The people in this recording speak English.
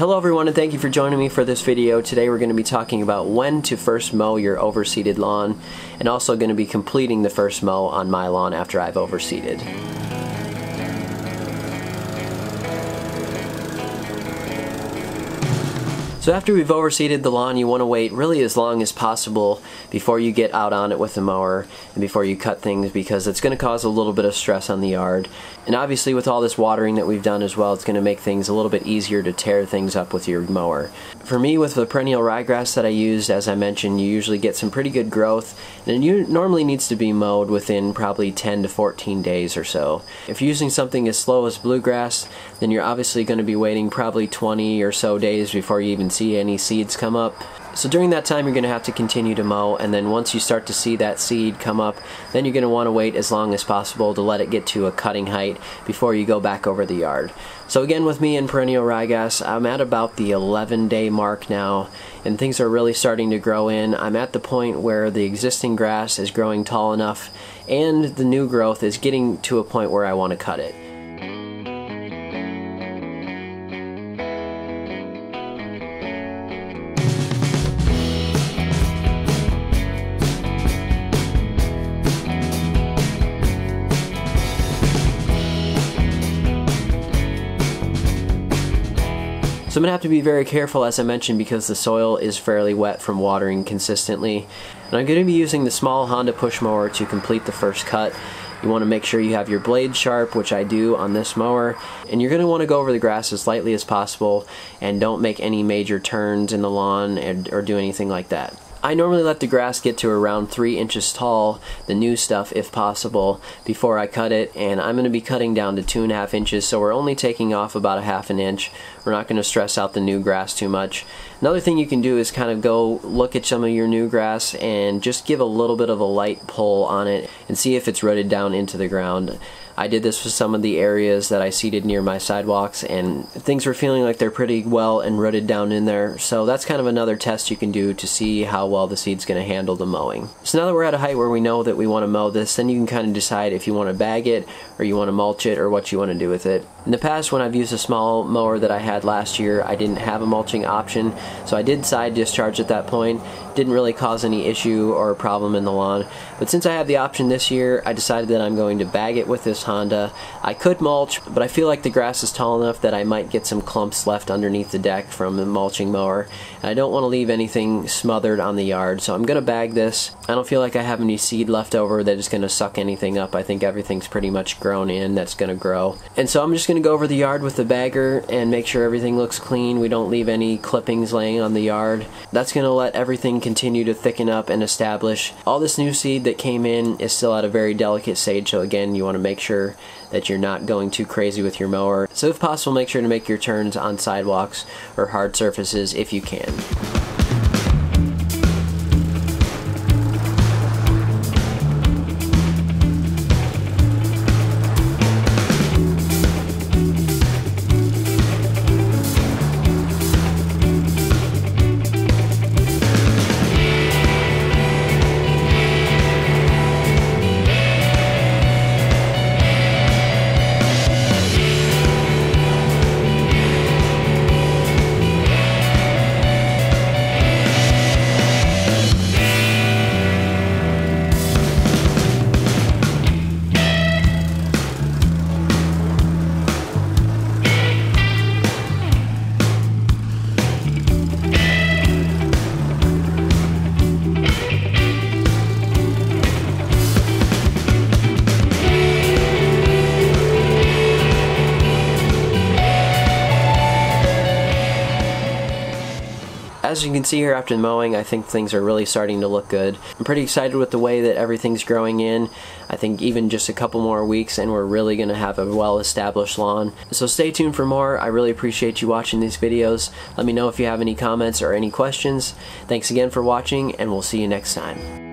Hello everyone, and thank you for joining me for this video. Today we're going to be talking about when to first mow your overseeded lawn, and also going to be completing the first mow on my lawn after I've overseeded. So after we've overseeded the lawn, you want to wait really as long as possible before you get out on it with the mower and before you cut things, because it's going to cause a little bit of stress on the yard. And obviously with all this watering that we've done as well, it's going to make things a little bit easier to tear things up with your mower. For me, with the perennial ryegrass that I used, as I mentioned, you usually get some pretty good growth, and it normally needs to be mowed within probably 10 to 14 days or so. If you're using something as slow as bluegrass, then you're obviously going to be waiting probably 20 or so days before you even see any seeds come up. So during that time you're going to have to continue to mow, and then once you start to see that seed come up, then you're going to want to wait as long as possible to let it get to a cutting height before you go back over the yard. So again, with me in perennial ryegrass, I'm at about the 11-day mark now, and things are really starting to grow in. I'm at the point where the existing grass is growing tall enough and the new growth is getting to a point where I want to cut it. So I'm going to have to be very careful, as I mentioned, because the soil is fairly wet from watering consistently. And I'm going to be using the small Honda push mower to complete the first cut. You want to make sure you have your blade sharp, which I do on this mower, and you're going to want to go over the grass as lightly as possible and don't make any major turns in the lawn or do anything like that. I normally let the grass get to around 3 inches tall, the new stuff if possible, before I cut it, and I'm going to be cutting down to 2.5 inches, so we're only taking off about 1/2 inch. We're not going to stress out the new grass too much. Another thing you can do is kind of go look at some of your new grass and just give a little bit of a light pull on it and see if it's rooted down into the ground. I did this for some of the areas that I seeded near my sidewalks, and things were feeling like they're pretty well and rooted down in there. So that's kind of another test you can do to see how well the seed's going to handle the mowing. So now that we're at a height where we know that we want to mow this, then you can kind of decide if you want to bag it or you want to mulch it or what you want to do with it. In the past, when I've used a small mower that I had last year, I didn't have a mulching option, so I did side discharge at that point. Didn't really cause any issue or problem in the lawn. But since I have the option this year, I decided that I'm going to bag it with this Honda. I could mulch, but I feel like the grass is tall enough that I might get some clumps left underneath the deck from the mulching mower, and I don't want to leave anything smothered on the yard, so I'm going to bag this. I don't feel like I have any seed left over that is going to suck anything up. I think everything's pretty much grown in that's going to grow. And so I'm just going to go over the yard with the bagger and make sure everything looks clean. We don't leave any clippings laying on the yard. That's going to let everything continue to thicken up and establish. All this new seed that came in is still at a very delicate stage, so again, you want to make sure that you're not going too crazy with your mower. So if possible, make sure to make your turns on sidewalks or hard surfaces if you can. As you can see here after the mowing, I think things are really starting to look good. I'm pretty excited with the way that everything's growing in. I think even just a couple more weeks and we're really going to have a well-established lawn. So stay tuned for more. I really appreciate you watching these videos. Let me know if you have any comments or any questions. Thanks again for watching, and we'll see you next time.